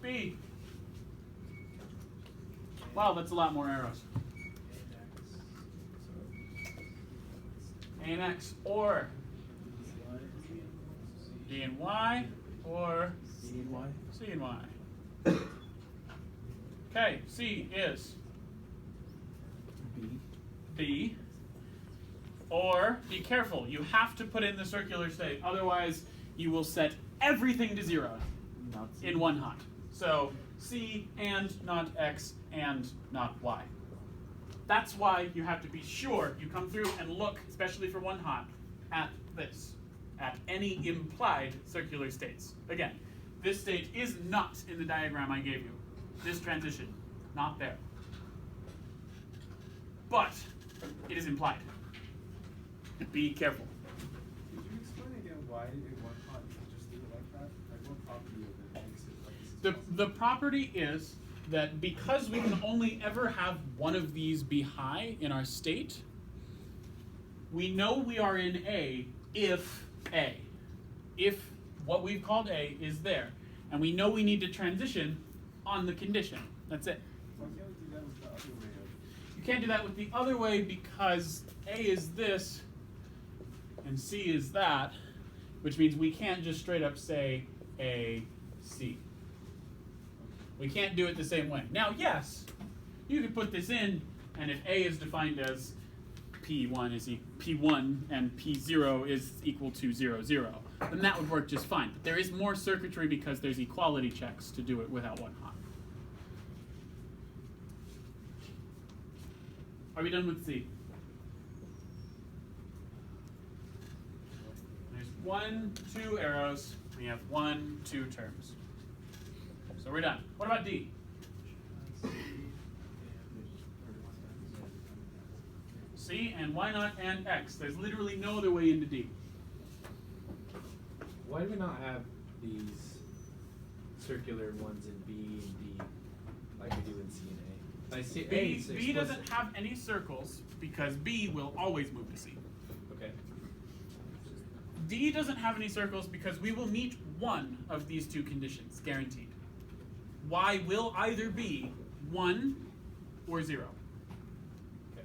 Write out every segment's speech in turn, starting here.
B. Wow, that's a lot more arrows. A and X, or D and Y, or C and Y. C and Y. Okay, C is B. B. Or, be careful, you have to put in the circular state, otherwise you will set everything to 0 Not C. in one hot. So, C and not X and not Y. That's why you have to be sure you come through and look, especially for one hot, at this, at any implied circular states. Again, this state is not in the diagram I gave you. This transition, not there. But it is implied. Be careful. Could you explain again why in one hot you can just do it like that? Like what property of it makes it like this is The property is that because we can only ever have one of these be high in our state, we know we are in A if A. If what we've called A is there. And we know we need to transition on the condition. That's it. Why can't we do that with the other way of? You can't do that with the other way because A is this and C is that, which means we can't just straight up say A, C. We can't do it the same way. Now, yes, you could put this in, and if A is defined as P1 is P1 and P0 is equal to 0, 0, then that would work just fine. But there is more circuitry because there's equality checks to do it without one hot. Are we done with C? There's 1, 2 arrows. We have 1, 2 terms. So we're done. What about D? C and Y naught and X. There's literally no other way into D. Why do we not have these circular ones in B and D like we do in C and A? I see B doesn't have any circles because B will always move to C. Okay. D doesn't have any circles because we will meet one of these two conditions, guaranteed. Y will either be 1 or 0.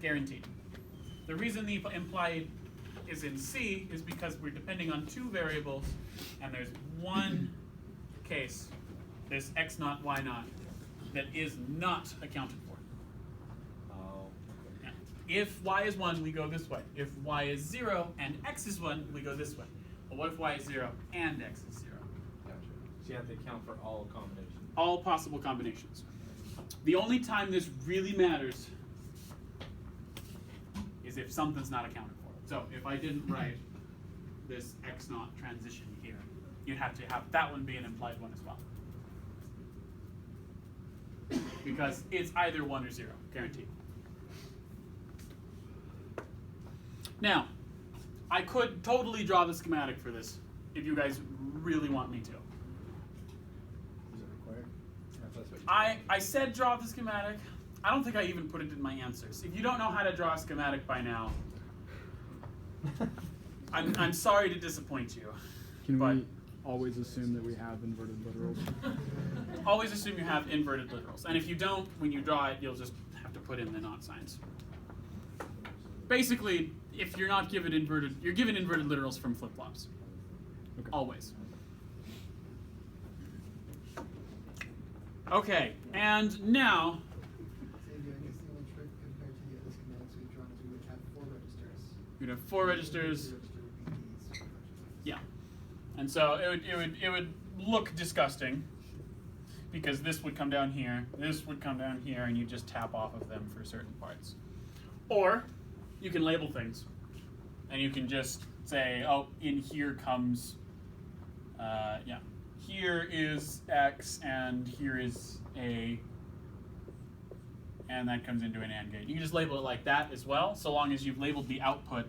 Guaranteed. The reason the implied is in C is because we're depending on 2 variables, and there's one case, this X naught, Y naught, that is not accounted for. Oh. Yeah. If Y is 1, we go this way. If Y is 0 and X is 1, we go this way. Well, what if Y is 0 and X is 0? Gotcha. So you have to account for all combinations. All possible combinations. The only time this really matters is if something's not accounted for. So if I didn't write this X naught transition here, you'd have to have that one be an implied one as well. Because it's either 1 or 0, guaranteed. Now, I could totally draw the schematic for this if you guys really want me to. Is it required? That's what I said draw the schematic. I don't think I even put it in my answers. If you don't know how to draw a schematic by now, I'm sorry to disappoint you. Can but we always assume that we have inverted literals? always assume you have inverted literals. And if you don't, when you draw it, you'll just have to put in the not signs. Basically, if you're not given inverted, you're given inverted literals from flip-flops. Okay. Always. Okay, and now, Xavier, I guess the only trick compared to the other schematics we've drawn is we would have 4 registers. you'd have 4 registers. Register would be these registers. Yeah. And so it would look disgusting because this would come down here, this would come down here, and you just tap off of them for certain parts. Or you can label things, and you can just say, oh, in here comes, here is X, and here is A, and that comes into an AND gate. You can just label it like that as well, so long as you've labeled the output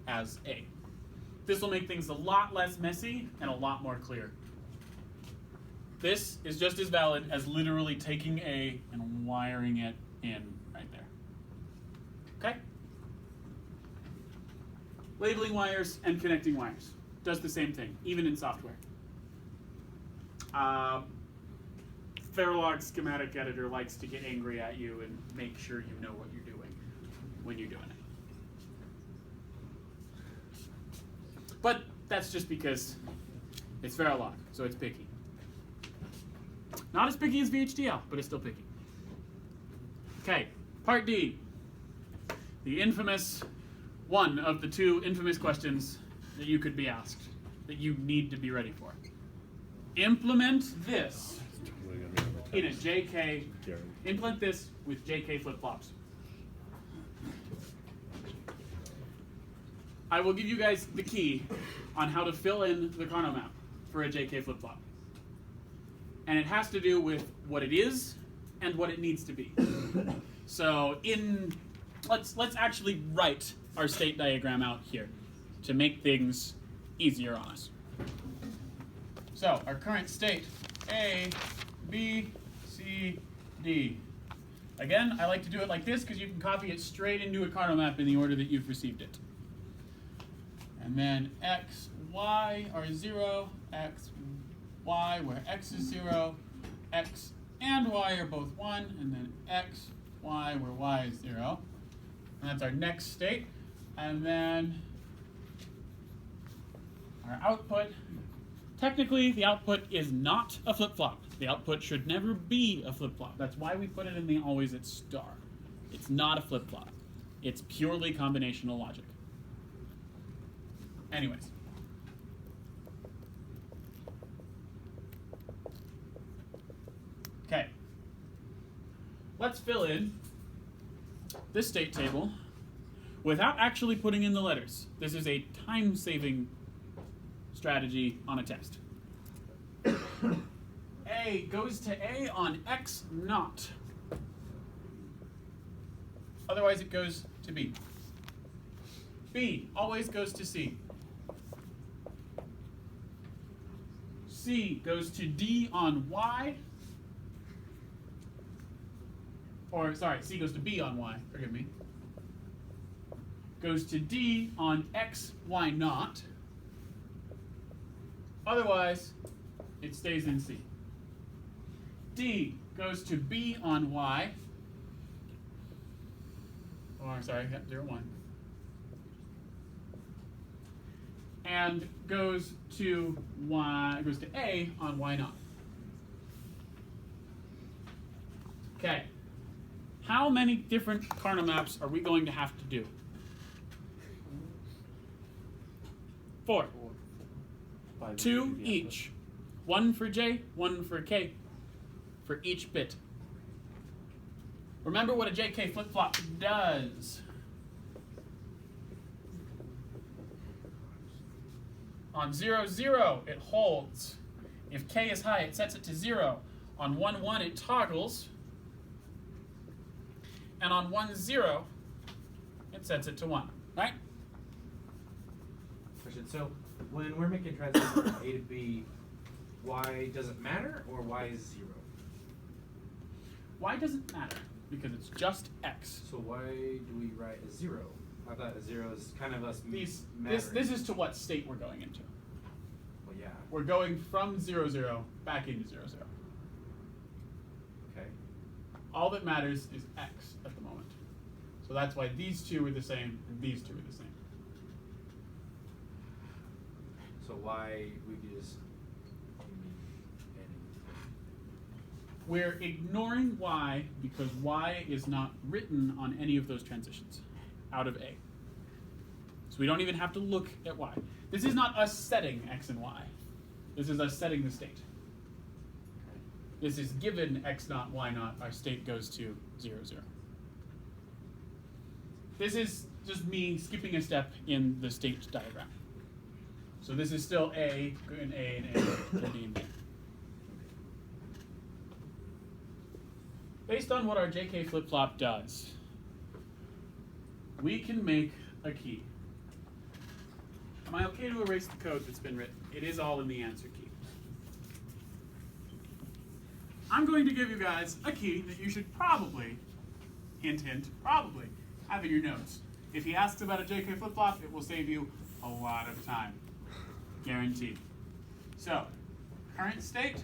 as A. This will make things a lot less messy and a lot more clear. This is just as valid as literally taking A and wiring it in right there. Okay? Labeling wires and connecting wires does the same thing, even in software. Verilog schematic editor likes to get angry at you and make sure you know what you're doing when you're doing it. But that's just because it's Verilog, so it's picky. Not as picky as VHDL, but it's still picky. Okay, part D. The infamous, one of the two infamous questions that you could be asked, that you need to be ready for. Implement this in a JK, implement this with JK flip-flops. I will give you guys the key on how to fill in the Carnot map for a JK flip-flop. And it has to do with what it is and what it needs to be. So let's actually write our state diagram out here to make things easier on us. So our current state, A, B, C, D. Again, I like to do it like this because you can copy it straight into a Carnot map in the order that you've received it. And then X, Y are 0, X, Y, where X is 0, X and Y are both 1, and then X, Y, where Y is 0. And that's our next state. And then our output. Technically, the output is not a flip-flop. The output should never be a flip-flop. That's why we put it in the always at star. It's not a flip-flop. It's purely combinational logic. Anyways. Okay. Let's fill in this state table without actually putting in the letters. This is a time-saving strategy on a test. A goes to A on X naught. Otherwise it goes to B. B always goes to C. C goes to D on Y. Or, sorry, C goes to B on Y, forgive me. Goes to D on X, Y naught. Otherwise, it stays in C. D goes to B on Y. Or, sorry, 0, 1. And goes to Y, goes to A on Y naught. Okay. How many different Carnot maps are we going to have to do? 4. 2 each. 1 for J, 1 for K, for each bit. Remember what a JK flip-flop does. On 0, 0, it holds. If K is high, it sets it to 0. On 1, 1, it toggles. And on 1, 0, it sets it to 1, right? Question. So when we're making transitions from A to B, Y doesn't matter, or Y is 0? Y doesn't matter because it's just X. So why do we write a 0? I thought a 0 is kind of us This mattering. is to what state we're going into. Well, yeah. We're going from 0, 0 back into 0, 0. Okay. All that matters is X at the moment. So that's why these two are the same and these two are the same. So why we could just We're ignoring Y because Y is not written on any of those transitions out of A. So we don't even have to look at Y. This is not us setting X and Y. This is us setting the state. This is given X naught, Y naught, our state goes to 0, 0. This is just me skipping a step in the state diagram. So this is still A, and A, and A, and D, and D. Based on what our JK flip-flop does, we can make a key. Am I okay to erase the code that's been written? It is all in the answer key. I'm going to give you guys a key that you should probably, hint, hint, probably have in your notes. If he asks about a JK flip-flop, it will save you a lot of time. Guaranteed. So, current state,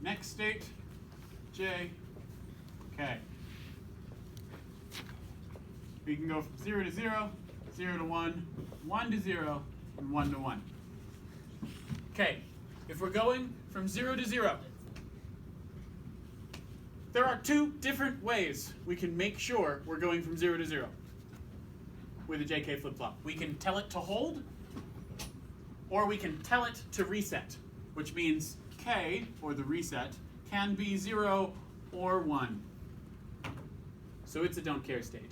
next state, j. Okay. We can go from 0 to 0, 0 to 1, 1 to 0, and 1 to 1. Okay, if we're going from 0 to 0, there are two different ways we can make sure we're going from 0 to 0 with a JK flip-flop. We can tell it to hold, or we can tell it to reset, which means K, or the reset, can be 0 or 1. So it's a don't care state.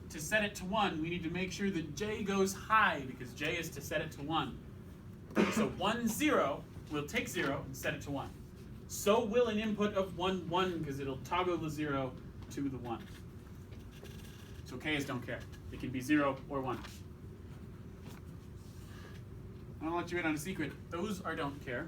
To set it to 1, we need to make sure that J goes high, because J is to set it to 1. So 1, 0, we'll take 0 and set it to 1. So will an input of 1, 1, because it'll toggle the 0 to the 1. So K is don't care. It can be 0 or 1. I'm going to let you in on a secret. Those are don't care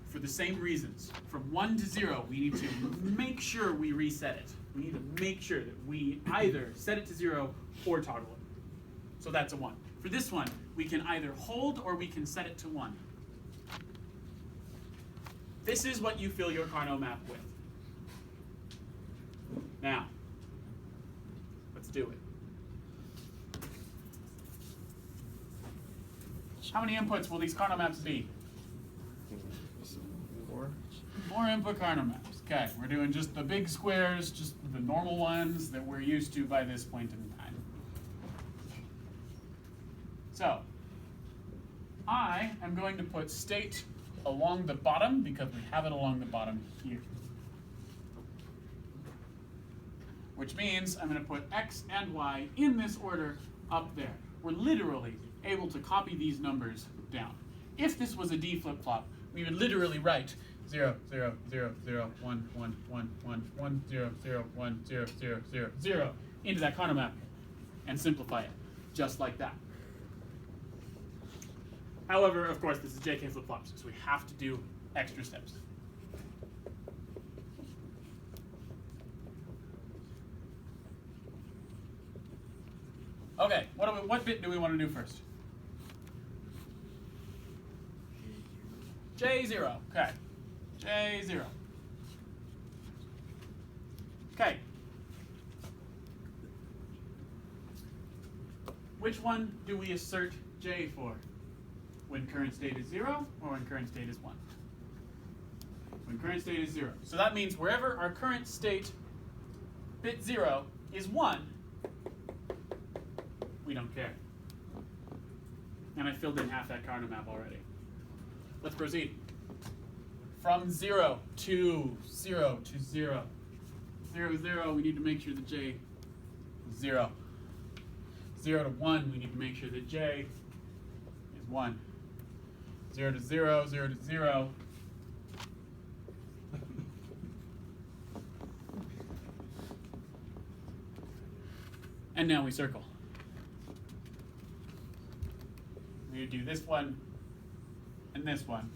for the same reasons. From 1 to 0, we need to make sure we reset it. We need to make sure that we either set it to 0 or toggle it. So that's a 1. For this one, we can either hold or we can set it to 1. This is what you fill your Carnot map with. Now, let's do it. How many inputs will these Carnot maps be? 4. 4 input Carnot maps. Okay, we're doing just the big squares, just the normal ones that we're used to by this point in time. So, I am going to put state along the bottom because we have it along the bottom here. Which means I'm going to put X and Y in this order up there. We're literally able to copy these numbers down. If this was a D flip-flop, we would literally write 0, 0, 0, 0, 1, 1, 1, 1, 1, 0, 0, 1, 0, 0, 0, 0 into that Carnot map and simplify it just like that. However, of course, this is JK flip-flops, so we have to do extra steps. Okay, what bit do we want to do first? J0, okay. J0. Okay. Which one do we assert J for? When current state is 0 or when current state is 1? When current state is 0. So that means wherever our current state bit 0 is 1, we don't care. And I filled in half that Carnot map already. Let's proceed. From 0 to 0 to 0. 0, 0, we need to make sure that J is 0. 0 to 1, we need to make sure that J is 1. 0 to 0, 0 to 0. And now we circle. We do this one and this one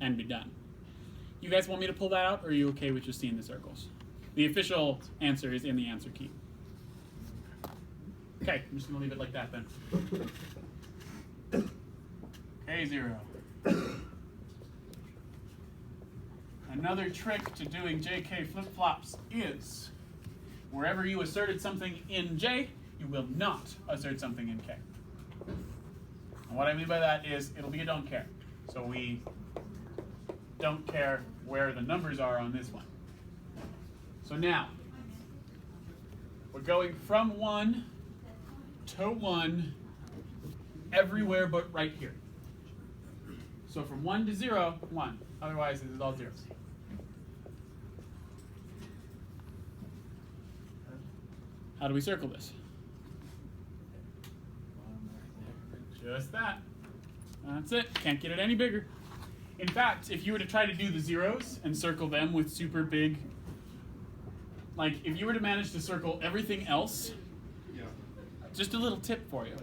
and be done. You guys want me to pull that out, or are you okay with just seeing the circles? The official answer is in the answer key. Okay, I'm just gonna leave it like that then. K0. Another trick to doing JK flip-flops is wherever you asserted something in J, you will not assert something in K. And what I mean by that is it'll be a don't care. So we don't care where the numbers are on this one. So now, we're going from 1 to 1 everywhere but right here. So from 1 to 0, 1. Otherwise, it is all zeros. How do we circle this? Just that. That's it. Can't get it any bigger. In fact, if you were to try to do the zeros and circle them with super big, like if you were to manage to circle everything else, just a little tip for you.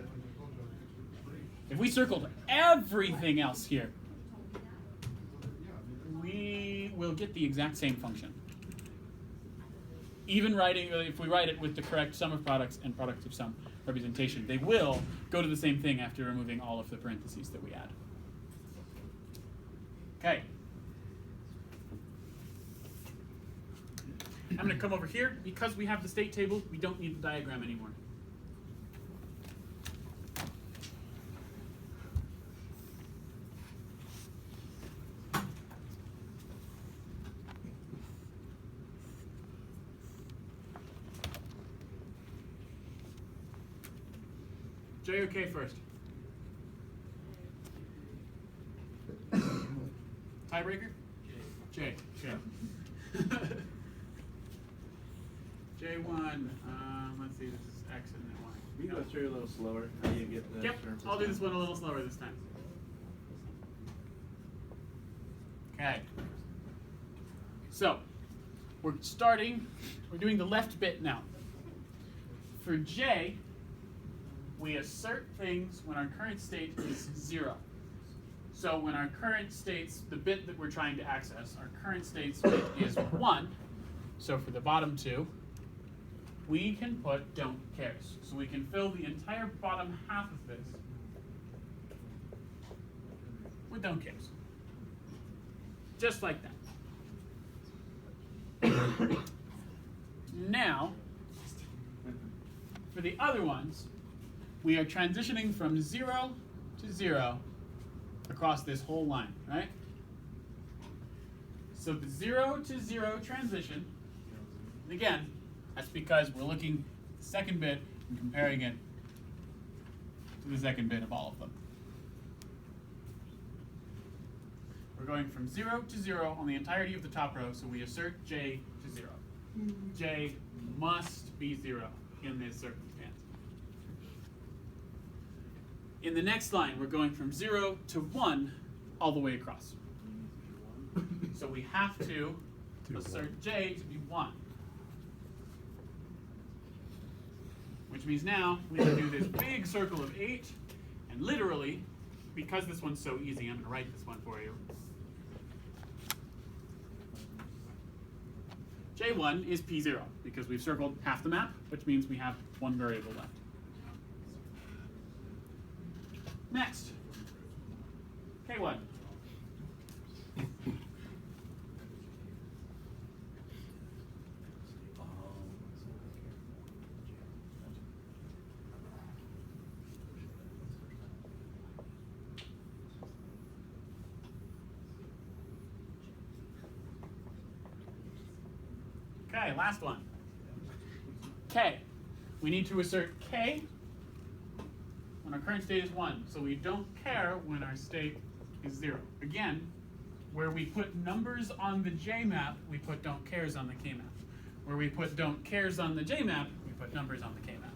If we circled everything else here, we will get the exact same function. Even writing, if we write it with the correct sum of products and product of sum. representation. They will go to the same thing after removing all of the parentheses that we add. Okay. I'm going to come over here. Because we have the state table, we don't need the diagram anymore. J or K first? Tiebreaker? J. J1, let's see, this is X and then Y. You go through a little slower. How do you get the Yep, terms I'll do this down? one a little slower this time. Okay. So, we're doing the left bit now. For J, we assert things when our current state is 0. So when our current state's, the bit that we're trying to access, our current state's bit is 1. So for the bottom two, we can put don't cares. So we can fill the entire bottom half of this with don't cares. Just like that. Now, for the other ones, we are transitioning from 0 to 0 across this whole line, right? So the 0 to 0 transition, and again, that's because we're looking at the second bit and comparing it to the second bit of all of them. We're going from 0 to 0 on the entirety of the top row, so we assert J to 0. J must be 0 in this circumstance. In the next line, we're going from 0 to 1 all the way across. So we have to assert J to be 1. Which means now we can do this big circle of 8, and literally, because this one's so easy, I'm going to write this one for you. J1 is P0, because we've circled half the map, which means we have one variable left. Next, K1. Okay, last one. K. We need to assert K when our current state is 1. So we don't care when our state is 0. Again, where we put numbers on the J map, we put don't cares on the K map. Where we put don't cares on the J map, we put numbers on the K map.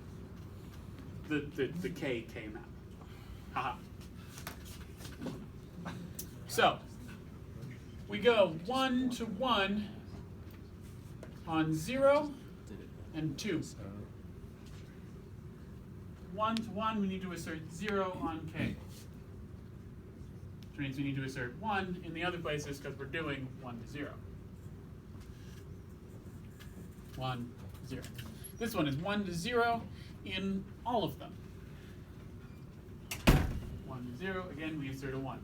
The K map. Haha. So, we go 1 to 1 on 0 and 2. 1 to 1, we need to assert 0 on K. Which means we need to assert 1 in the other places because we're doing 1 to 0. 1, 0. This one is 1 to 0 in all of them. 1 to 0, again, we insert a 1.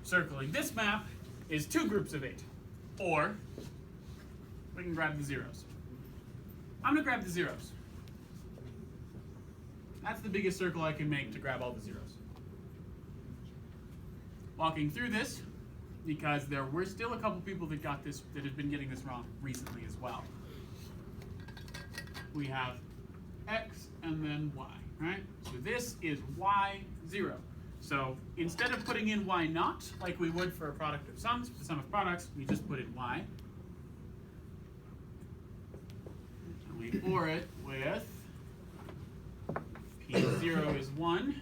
Circling this map is 2 groups of 8. Or, we can grab the zeros. I'm going to grab the zeros. That's the biggest circle I can make to grab all the zeros. Walking through this, because there were still a couple people that got this, that have been getting this wrong recently as well. We have X and then Y, right? So this is Y0. So instead of putting in Y naught, like we would for a product of sums, for the sum of products, we just put in Y. And we OR it with P0 is 1.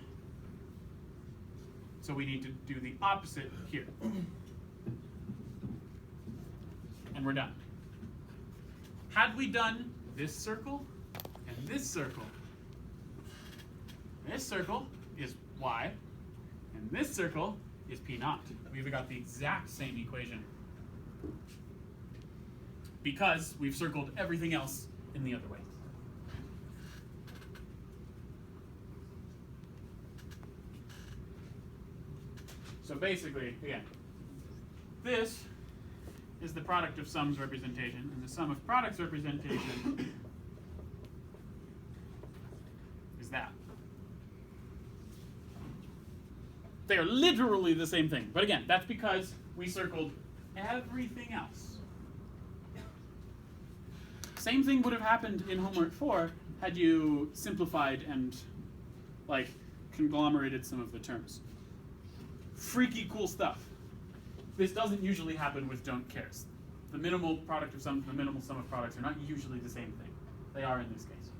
So we need to do the opposite here. And we're done. Had we done this circle and this circle is Y, and this circle is P naught. We've got the exact same equation. Because we've circled everything else in the other way. So basically, again, this is the product of sums representation, and the sum of products representation is that. They are literally the same thing. But again, that's because we circled everything else. Same thing would have happened in homework 4 had you simplified and like conglomerated some of the terms. Freaky cool stuff. This doesn't usually happen with don't cares. The minimal product of sums and the minimal sum of products are not usually the same thing. They are in this case.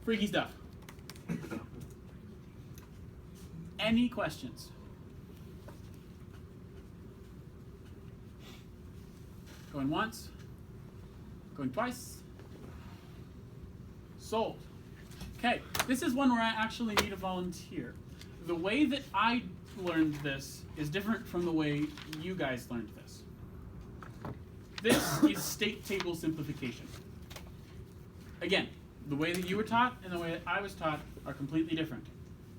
Freaky stuff. Any questions? Going once, going twice. Sold. Okay, this is one where I actually need a volunteer. The way that I learned this is different from the way you guys learned this. This is state table simplification. Again, the way that you were taught and the way that I was taught are completely different.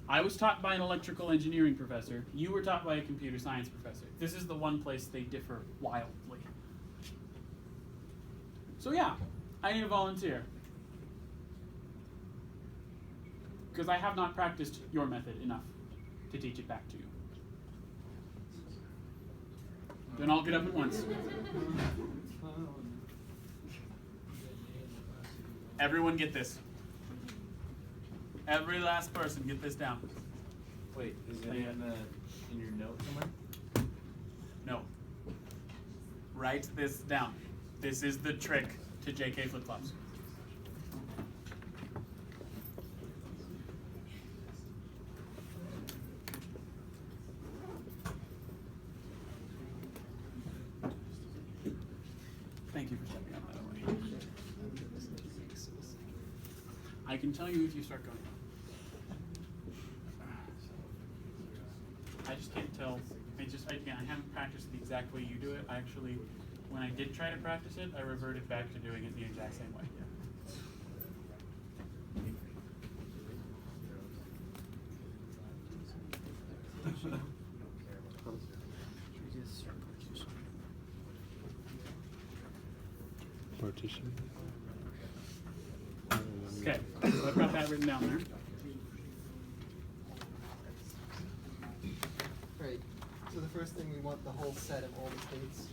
I was taught by an electrical engineering professor. You were taught by a computer science professor. This is the one place they differ wildly. So yeah, I need a volunteer. Because I have not practiced your method enough to teach it back to you. Then I'll get up at once. Everyone get this. Every last person get this down. Wait, is it in your note somewhere? No. Write this down. This is the trick to JK flip-flops. Thank you for shutting me up, by the way. I can tell you if you start going. I just can't tell. Again, I haven't practiced the exact way you do it. I actually, when I did try to practice it, I reverted back to doing it the exact same way. Partition. Okay, so I've got that written down there. Right. So the first thing, we want the whole set of all the states.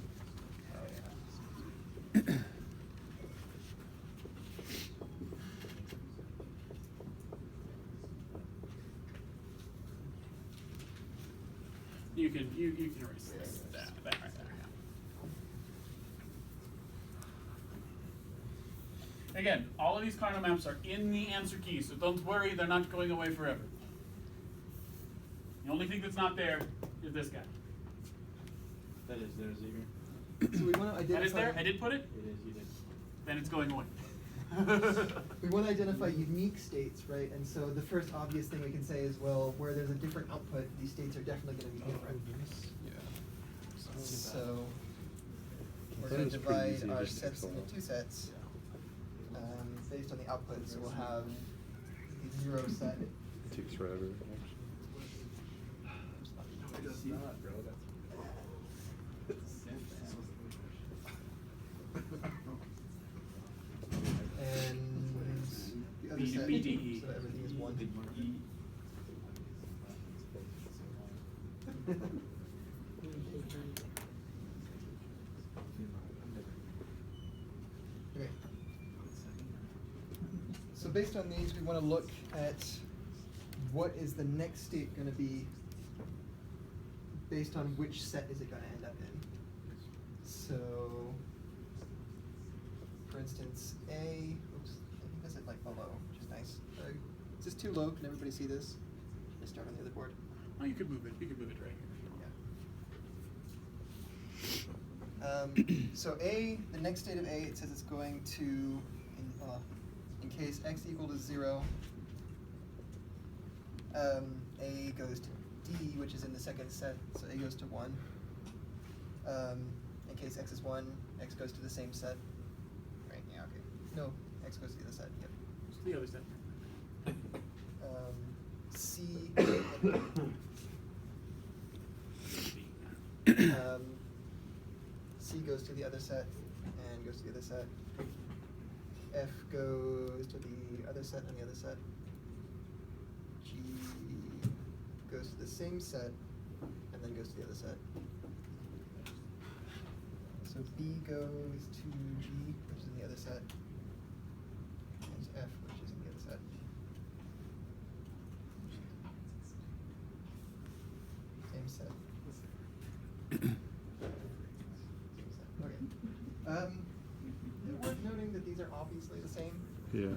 You can erase this. That right there. Yeah. Again, all of these Carnot maps are in the answer key, so don't worry, they're not going away forever. The only thing that's not there is this guy. That is there, Xavier. So we want to identify. That is there? I did put it? It is, you did. Then it's going away. We want to identify unique states, right? And so the first obvious thing we can say is, well, where there's a different output, these states are definitely going to be different. So we're That going to was pretty divide easy, our just sets takes a into while. 2 sets based on the output. So we'll have the 0 set. It takes forever, actually. It does not, bro. And the other set, BDE. so everything is 1. Okay. So based on these, we want to look at what is the next state going to be based on which set is it going to end up in. So, for instance, A, oops, I think that's it like below, which is nice. Is this too low? Can everybody see this? Let's start on the other board. Oh, you could move it. You could move it right here. So A, the next state of A, it says it's going to, in case x equal to 0, A goes to D, which is in the second set, so A goes to 1. In case x is 1, x goes to the same set. Right, yeah, okay. No, x goes to the other set, yep. It's the other set. C. C goes to the other set and goes to the other set. F goes to the other set and the other set. G goes to the same set and then goes to the other set. So B goes to G, which is in the other set. There's F, which is in the other set. Same set. Okay. Is it worth noting that these are obviously the same? Yeah.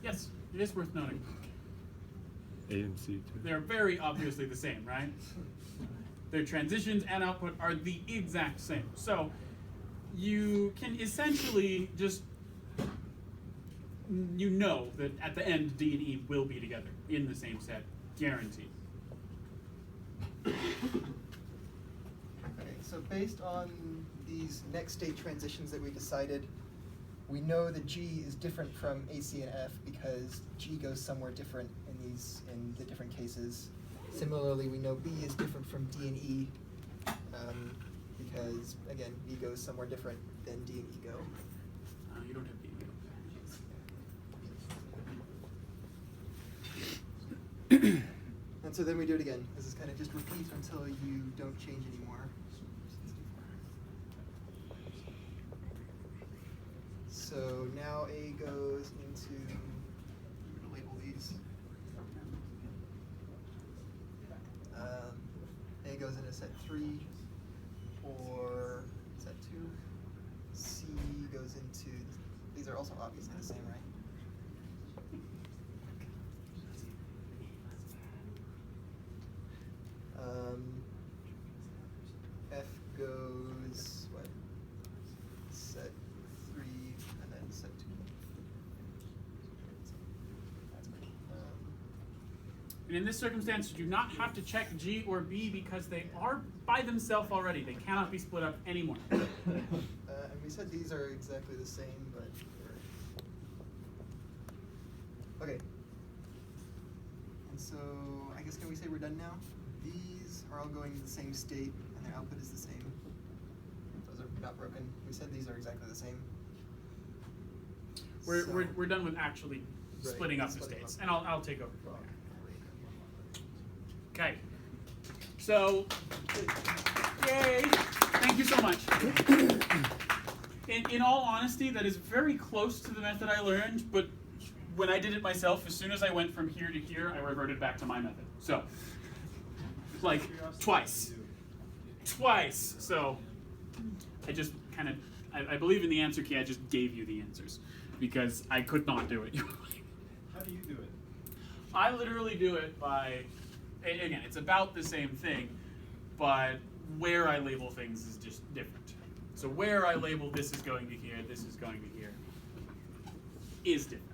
Yes, it is worth noting. A and C too. They're very obviously the same, right? Their transitions and output are the exact same. So you can essentially just, you know that at the end D and E will be together in the same set, guaranteed. Okay, so based on these next state transitions that we decided, we know that G is different from A, C, and F because G goes somewhere different in the different cases. Similarly, we know B is different from D and E because, again, B goes somewhere different than D and E go. You don't have D. And so then we do it again. This is kind of just repeat until you don't change anymore. So now A goes into, I'm going to label these. A goes into set 3 or set 2. C goes into, these are also obviously the same, right? F goes, what? Set 3 and then set 2. And in this circumstance, you do not have to check G or B because they are by themselves already. They cannot be split up anymore. And we said these are exactly the same, but okay. And so I guess can we say we're done now? These are all going to the same state, and their output is the same. Those are not broken. We said these are exactly the same. We're done with actually Right, splitting up the splitting states, up. and I'll take over from there. Okay, so, yay, thank you so much. In all honesty, that is very close to the method I learned, but when I did it myself, as soon as I went from here to here, I reverted back to my method. So, like, twice. So, I just kind of, I believe in the answer key, I just gave you the answers, because I could not do it. How do you do it? I literally do it by, again, it's about the same thing, but where I label things is just different. So where I label this is going to here, this is going to here, is different.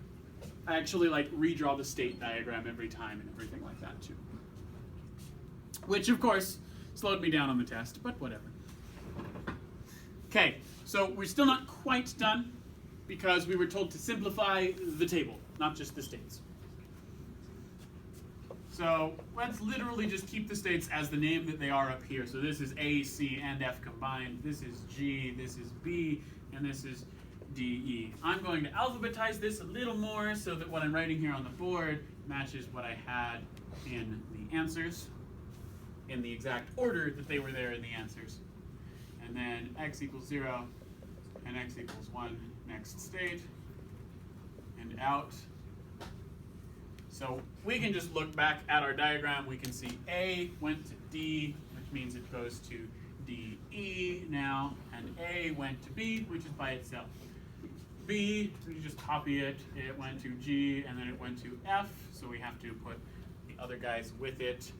I actually like redraw the state diagram every time and everything like that too. Which of course slowed me down on the test, but whatever. Okay, so we're still not quite done because we were told to simplify the table, not just the states. So let's literally just keep the states as the name that they are up here. So this is A, C, and F combined. This is G, this is B, and this is D, E. I'm going to alphabetize this a little more so that what I'm writing here on the board matches what I had in the answers, in the exact order that they were there in the answers. And then x equals 0 and x equals 1, next state, and out. So we can just look back at our diagram. We can see A went to D, which means it goes to DE now, and A went to B, which is by itself. B, we just copy it. It went to G, and then it went to F, so we have to put the other guys with it.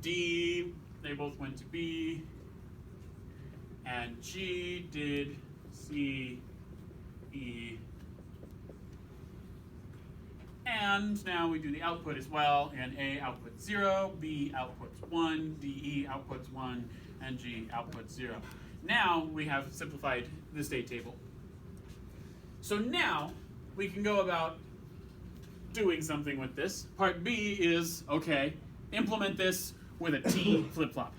D, they both went to B, and G did C, E, and now we do the output as well, and A outputs 0, B outputs 1, DE outputs 1, and G outputs 0. Now we have simplified the state table. So now we can go about doing something with this. Part B is, okay, implement this with a T flip-flop.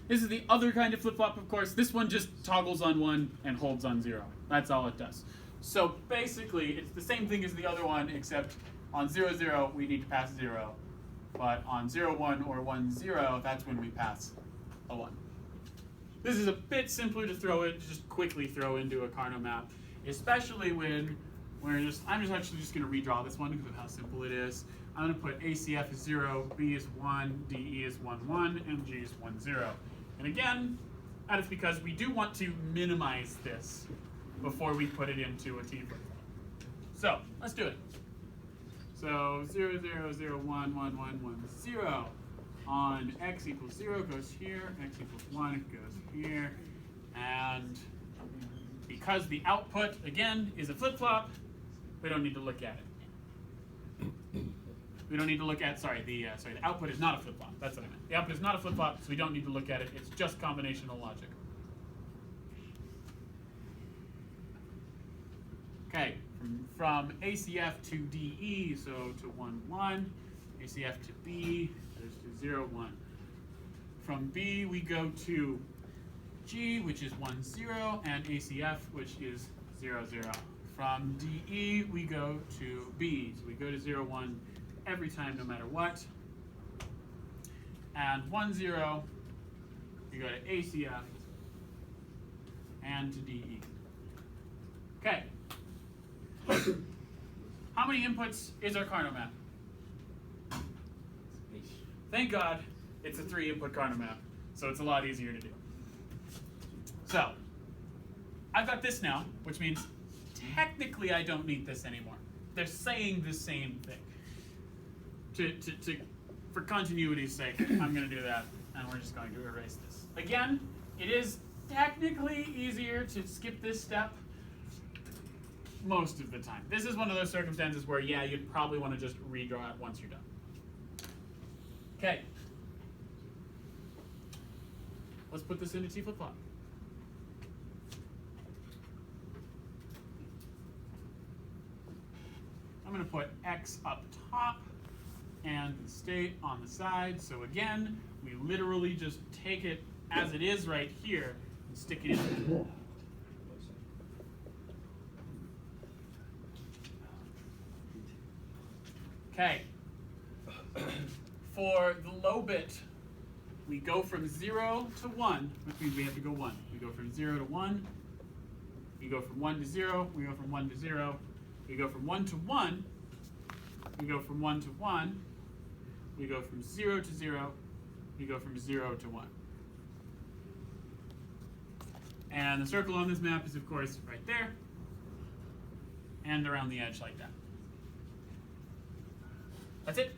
This is the other kind of flip-flop, of course. This one just toggles on 1 and holds on 0. That's all it does. So basically, it's the same thing as the other one, except on 0, 0, we need to pass 0. But on 0, 1 or 1, 0, that's when we pass a 1. This is a bit simpler to just quickly throw into a Carnot map, especially when I'm actually just going to redraw this one because of how simple it is. I'm going to put ACF is 0, B is 1, DE is 1, 1, and G is 1, 0. And again, that is because we do want to minimize this before we put it into a T flip-flop. So, let's do it. So 0, 0, 0, 1, 1, 1, 1, 0. On x equals 0 goes here, x equals 1 goes here. And because the output, again, is a flip-flop, we don't need to look at it. We don't need to look at, the output is not a flip-flop. That's what I meant. The output is not a flip-flop, so we don't need to look at it. It's just combinational logic. Okay, from ACF to DE, so to 1, 1. ACF to B, goes to 0, 1. From B, we go to G, which is 1, 0, and ACF, which is 0, 0. From DE, we go to B, so we go to 0, 1 every time, no matter what. And 1, 0, we go to ACF and to DE. Okay. How many inputs is our Carnot map? Thank God it's a 3-input Carnot map, so it's a lot easier to do. So, I've got this now, which means technically I don't need this anymore. They're saying the same thing. For continuity's sake, I'm going to do that, and we're just going to erase this. Again, it is technically easier to skip this step most of the time. This is one of those circumstances where, yeah, you'd probably want to just redraw it once you're done. Okay. Let's put this into T flip-flop. I'm going to put X up top and the state on the side. So again, we literally just take it as it is right here and stick it in. Okay. For the low bit, we go from 0 to 1, which means we have to go 1. We go from 0 to 1. We go from 1 to 0. We go from 1 to 0. We go from 1 to 1. We go from 1 to 1. We go from 0 to 0. We go from 0 to 1. And the circle on this map is, of course, right there. And around the edge like that. That's it.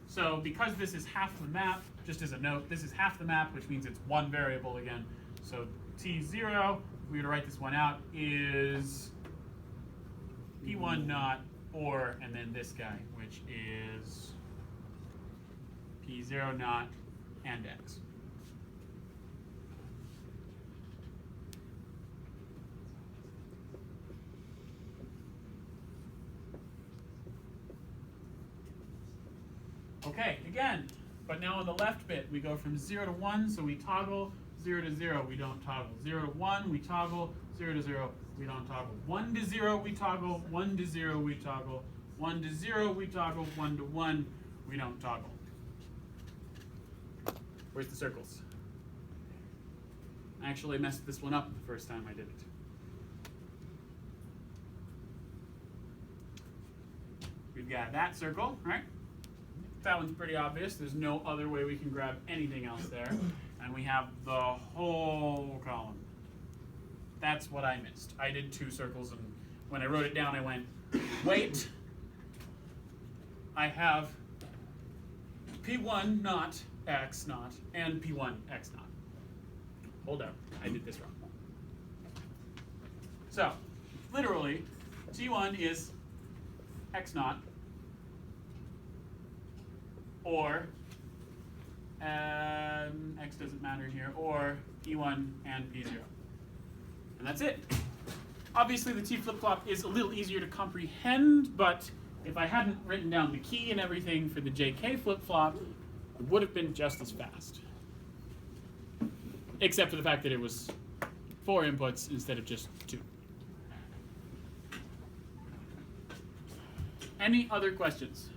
So because this is half the map, just as a note, this is half the map, which means it's one variable again. So T0, if we were to write this one out, is P1 naught, or, and then this guy, which is P0 naught and X. Okay, again, but now on the left bit, we go from 0 to 1, so we toggle. 0 to 0, we don't toggle. 0 to 1, we toggle. 0 to 0, we don't toggle. 1 to 0, we toggle. 1 to 0, we toggle. 1 to 0, we toggle. 1 to 1, we don't toggle. Where's the circles? I actually messed this one up the first time I did it. We've got that circle, right? That one's pretty obvious. There's no other way we can grab anything else there. And we have the whole column. That's what I missed. I did 2 circles, and when I wrote it down, I went, wait. I have P1 naught X naught and P1 X naught. Hold up, I did this wrong. So, literally, T1 is X naught, or X doesn't matter here, or P1 and P0. And that's it. Obviously, the T flip-flop is a little easier to comprehend, but if I hadn't written down the key and everything for the JK flip-flop, it would have been just as fast. Except for the fact that it was 4 inputs instead of just 2. Any other questions?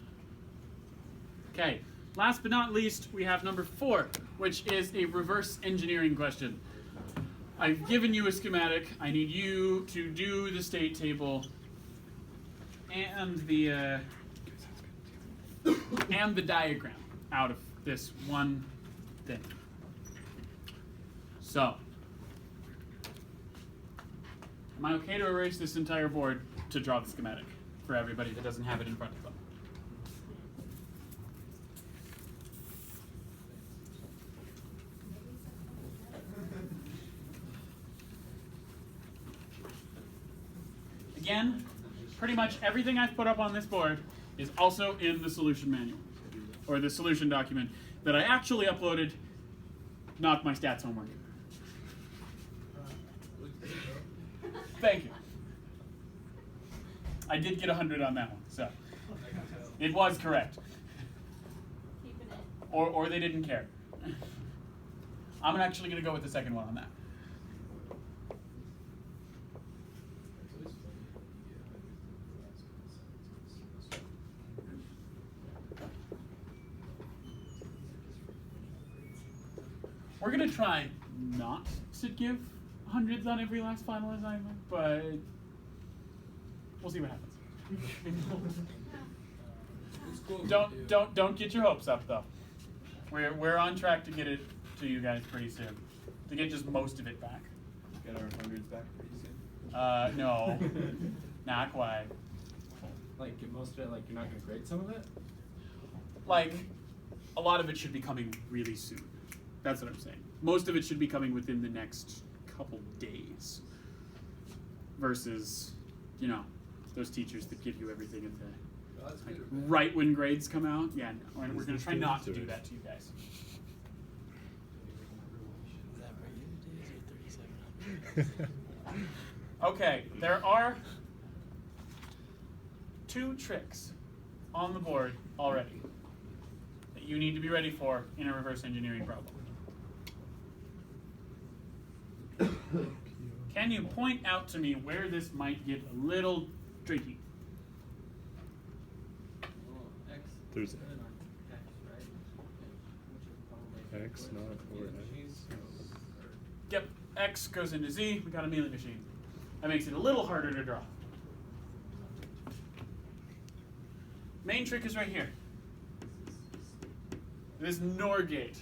Okay, last but not least, we have number 4, which is a reverse engineering question. I've given you a schematic. I need you to do the state table and the diagram out of this one thing. So, am I okay to erase this entire board to draw the schematic for everybody that doesn't have it in front of them? Again, pretty much everything I've put up on this board is also in the solution manual, or the solution document that I actually uploaded, not my stats homework. Thank you. I did get 100 on that one, so it was correct. Keeping it. Or they didn't care. I'm actually going to go with the second one on that. We're going to try not to give hundreds on every last final assignment, but we'll see what happens. Don't get your hopes up though. We're on track to get it to you guys pretty soon. To get just most of it back. Get our hundreds back pretty soon. No, not quite. Like, get most of it, like, you're not gonna grade some of it? Like, a lot of it should be coming really soon. That's what I'm saying. Most of it should be coming within the next couple days. Versus, you know, those teachers that give you everything at the Oh, that's like, good. right when grades come out. Yeah, no, we're going to try not to do that to you guys. Okay, there are 2 tricks on the board already that you need to be ready for in a reverse engineering problem. Can you point out to me where this might get a little tricky? There's X, not or X. Yep, X goes into Z, we got a Mealy machine. That makes it a little harder to draw. Main trick is right here. This NOR gate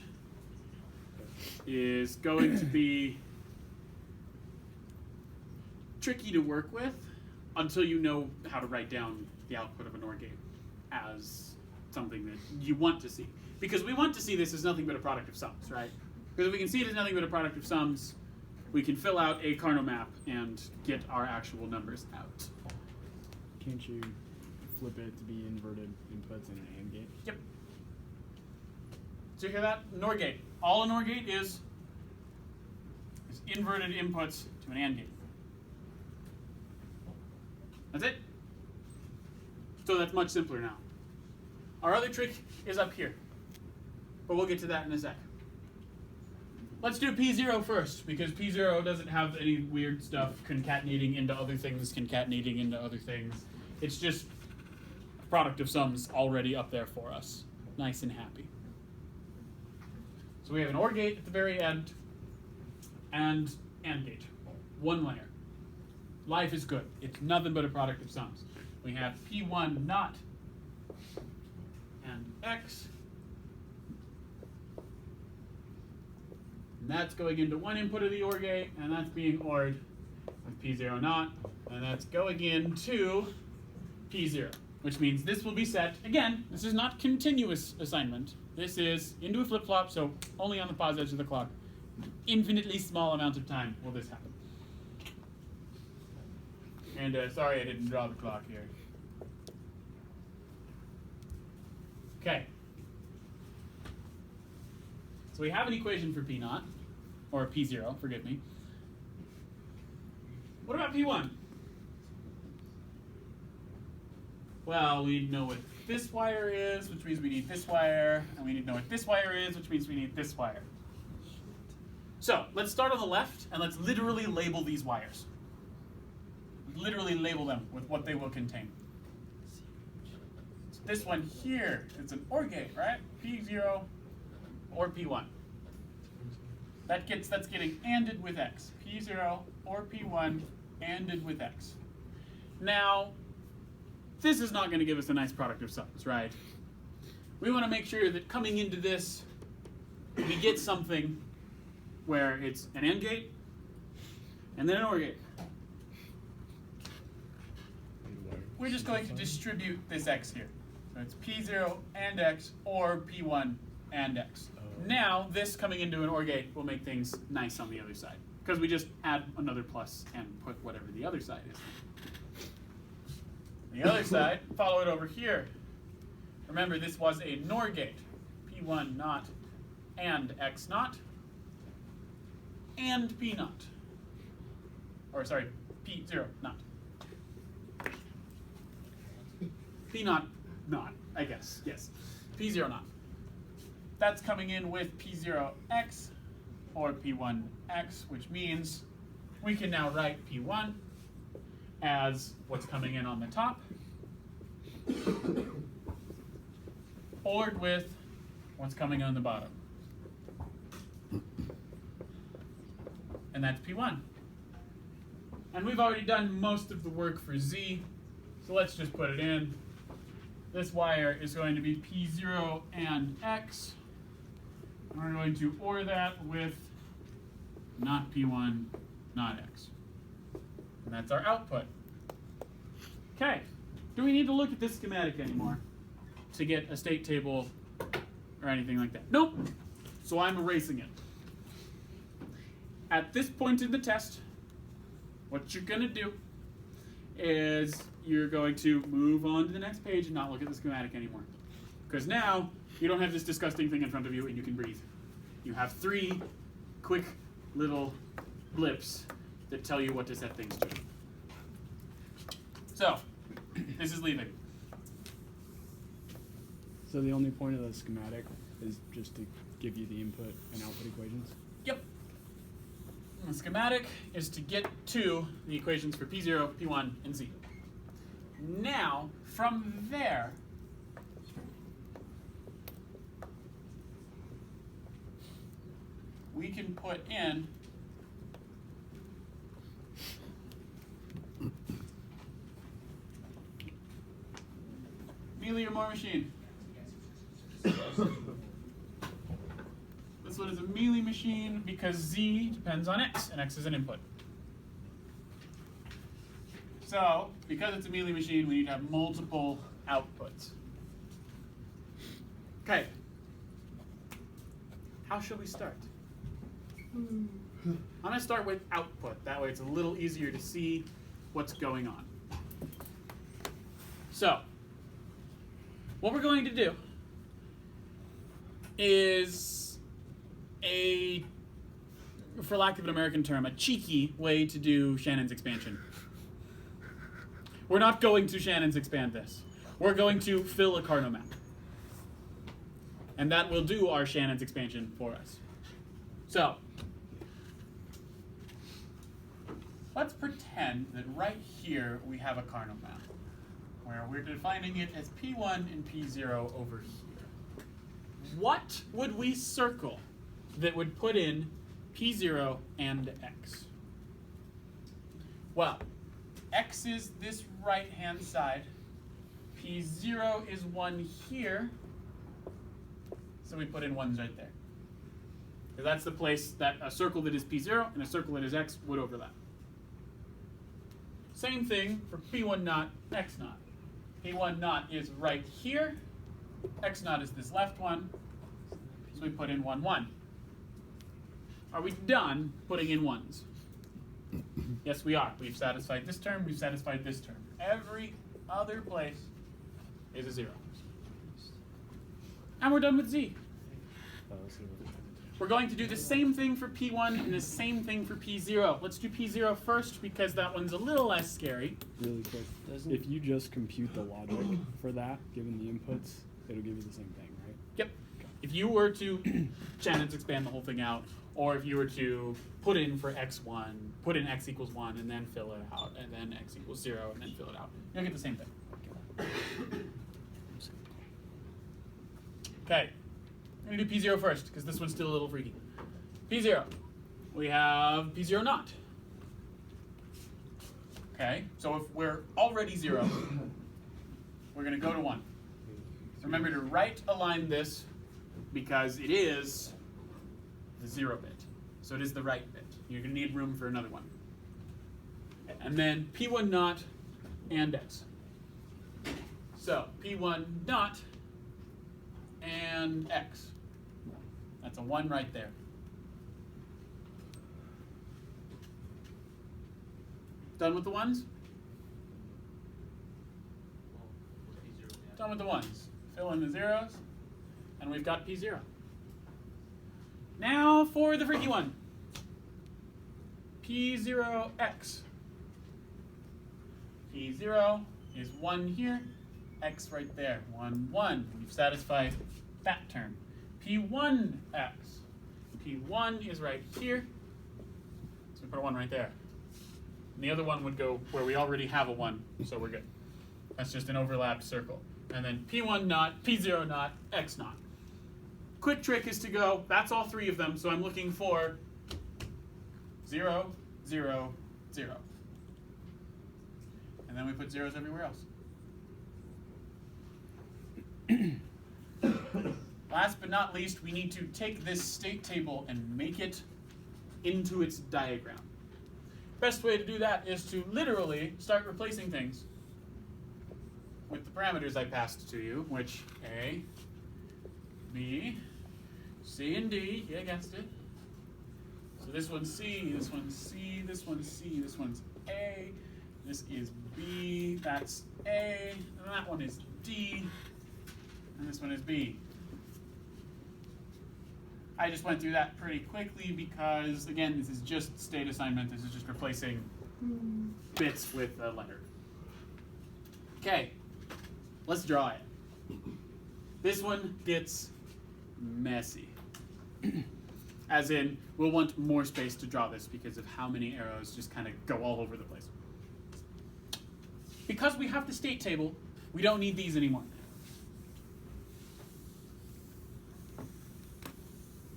is going to be tricky to work with until you know how to write down the output of a NOR gate as something that you want to see. Because we want to see this as nothing but a product of sums, right? Because if we can see it as nothing but a product of sums, we can fill out a Carnot map and get our actual numbers out. Can't you flip it to be inverted inputs in an AND gate? Yep. So you hear that? NOR gate. All a NOR gate is inverted inputs to an AND gate. That's it. So that's much simpler now. Our other trick is up here, but we'll get to that in a sec. Let's do P0 first, because P0 doesn't have any weird stuff concatenating into other things, concatenating into other things. It's just a product of sums already up there for us. Nice and happy. So we have an OR gate at the very end, and AND gate. One layer. Life is good. It's nothing but a product of sums. We have P1 not and X. And that's going into one input of the OR gate, and that's being ORed with P0 not, and that's going into P0, which means this will be set, again, this is not continuous assignment. This is into a flip-flop, so only on the pause edge of the clock. Infinitely small amount of time will this happen. And sorry I didn't draw the clock here. Okay. So we have an equation for P0, or P0, forgive me. What about P1? Well, we know what this wire is, which means we need this wire, and we need to know what this wire is, which means we need this wire. So let's start on the left, and let's literally label these wires. Literally label them with what they will contain. So this one here, it's an OR gate, right? P0 or P1. That's getting ANDed with X. P0 or P1 ANDed with X. Now, this is not going to give us a nice product of sums, right? We want to make sure that coming into this, we get something where it's an AND gate and then an OR gate. We're just going to distribute this X here. So it's P0 and X or P1 and X. Now, this coming into an OR gate will make things nice on the other side, because we just add another plus and put whatever the other side is. The other side, follow it over here. Remember, this was a NOR gate. P1 not and X not and P not. Or sorry, P0 not. P not, I guess, yes. P0 not. That's coming in with P0X or P1X, which means we can now write P1 as what's coming in on the top, ORed with what's coming on the bottom. And that's P1. And we've already done most of the work for Z, so let's just put it in. This wire is going to be P0 and X. We're going to OR that with not P1, not X. And that's our output. Okay, do we need to look at this schematic anymore to get a state table or anything like that? Nope, so I'm erasing it. At this point in the test, what you're gonna do is you're going to move on to the next page and not look at the schematic anymore. Because now, you don't have this disgusting thing in front of you and you can breathe. You have 3 quick little blips that tell you what to set things to. So, this is leaving. So the only point of the schematic is just to give you the input and output equations? Yep. And the schematic is to get to the equations for P0, P1, and Z. Now, from there, we can put in Mealy or Moore machine. This one is a Mealy machine because Z depends on X, and X is an input. So, because it's a Mealy machine, we need to have multiple outputs. Okay. How should we start? I'm going to start with output. That way it's a little easier to see what's going on. So, what we're going to do is for lack of an American term, a cheeky way to do Shannon's expansion. We're not going to Shannon's expand this. We're going to fill a Carnot map. And that will do our Shannon's expansion for us. So, let's pretend that right here we have a Carnot map, where we're defining it as P1 and P0 over here. What would we circle that would put in P0 and X? Well, X is this right-hand side. P0 is 1 here. So we put in 1s right there. So that's the place that a circle that is P0 and a circle that is X would overlap. Same thing for P1 naught, X naught. P1 naught is right here. X naught is this left one. So we put in 1, 1. Are we done putting in 1s? Yes, we are. We've satisfied this term. We've satisfied this term. Every other place is a 0. And we're done with Z. we're going to do the same thing for P1 and the same thing for P0. Let's do P0 first because that one's a little less scary. Really quick. If you just compute the logic for that, given the inputs, it'll give you the same thing, right? Yep. If you were to Shannon's expand the whole thing out, or if you were to put in for x1, put in x equals 1 and then fill it out, and then x equals 0 and then fill it out, you'll get the same thing. Okay. I'm going to do P0 first, because this one's still a little freaky. P0. We have P0 not. Okay, so if we're already 0, we're going to go to 1. Remember to right align this, because it is the 0 bit. So it is the right bit. You're going to need room for another one. And then P1 not and x. So P1 not and x. That's a 1 right there. Done with the ones? Done with the ones. Fill in the zeros, and we've got P0. Now for the freaky one. P0x. P0 is 1 here, x right there. 1, 1. We've satisfied that term. P1x. P1 is right here, so we put a 1 right there. And the other one would go where we already have a 1, so we're good. That's just an overlapped circle. And then P1 not, P0 not, x not. Quick trick is to go, that's all 3 of them, so I'm looking for 0, 0, 0. And then we put zeros everywhere else. Last but not least, we need to take this state table and make it into its diagram. Best way to do that is to literally start replacing things with the parameters I passed to you, which A, B, C, and D. You guessed it. So this one's C, this one's C, this one's C, this one's A, this is B, that's A, and that one is D, and this one is B. I just went through that pretty quickly because, again, this is just state assignment. This is just replacing bits with a letter. Okay, let's draw it. This one gets messy. As in, we'll want more space to draw this because of how many arrows just kind of go all over the place. Because we have the state table, we don't need these anymore.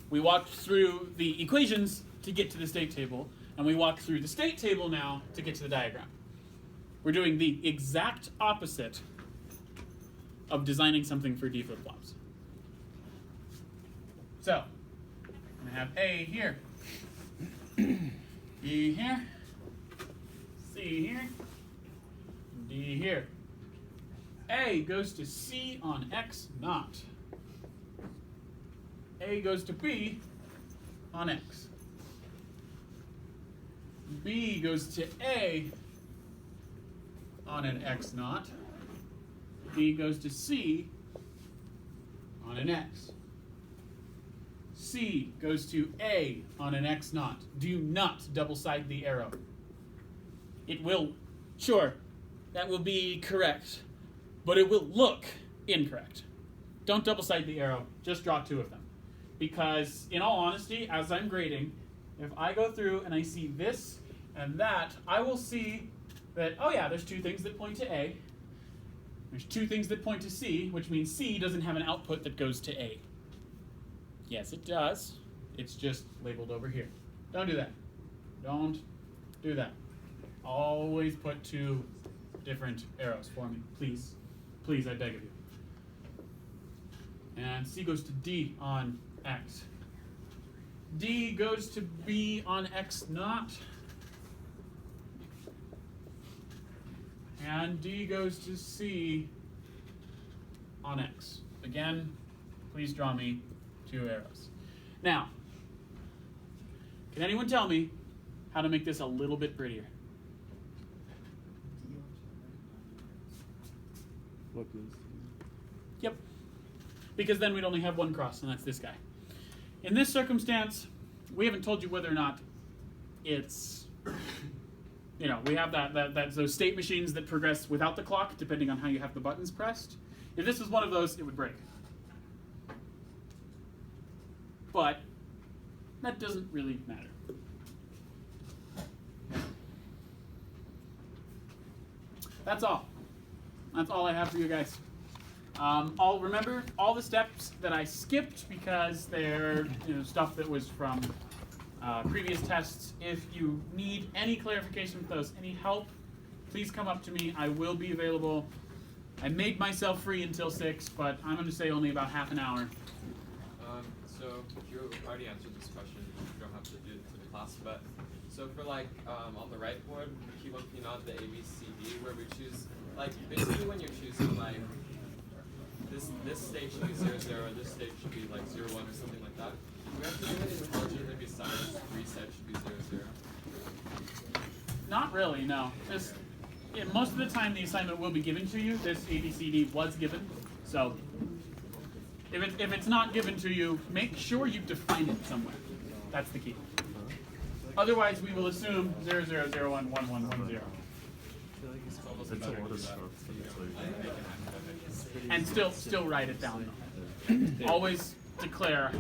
We walked through the equations to get to the state table, and we walk through the state table now to get to the diagram. We're doing the exact opposite of designing something for D flip-flops. So, I'm going to have A here, B here, C here, D here. A goes to C on X naught. A goes to B on X. B goes to A on an X naught. B goes to C on an X. C goes to A on an X naught. Do not double-side the arrow. It will, sure, that will be correct, but it will look incorrect. Don't double-side the arrow, just draw 2 of them. Because, in all honesty, as I'm grading, if I go through and I see this and that, I will see that, oh yeah, there's 2 things that point to A. There's 2 things that point to C, which means C doesn't have an output that goes to A. Yes, it does. It's just labeled over here. Don't do that. Don't do that. Always put 2 different arrows for me, please. Please, I beg of you. And C goes to D on X. D goes to B on X naught. And D goes to C on X. Again, please draw me 2 arrows. Now, can anyone tell me how to make this a little bit prettier? Flip this. Yep. Because then we'd only have 1 cross, and that's this guy. in this circumstance, we haven't told you whether or not it's, you know, we have that those state machines that progress without the clock, depending on how you have the buttons pressed. If this was one of those, it would break. But that doesn't really matter. That's all. That's all I have for you guys. I'll remember all the steps that I skipped because they're stuff that was from previous tests. If you need any clarification with those, any help, please come up to me. I will be available. I made myself free until 6, but I'm going to say only about half an hour. So you already answered this question. You don't have to do it to the class, but so for like on the right board, P1, P0, the A, B, C, D, where we choose like basically when you're choosing like this state should be 0, 0, this state should be like 0, 1 or something like that. We have to do it intelligently besides reset should be 0, 0. Not really, no. Just most of the time the assignment will be given to you. This ABCD was given, so if it's not given to you, make sure you define it somewhere. That's the key. Otherwise, we will assume 0, 0, 0, 1, 1, 1, 1, 0. It's almost It's a better lot to of do that. stuff. So you It's don't like- make an academic. And still write it down. Always declare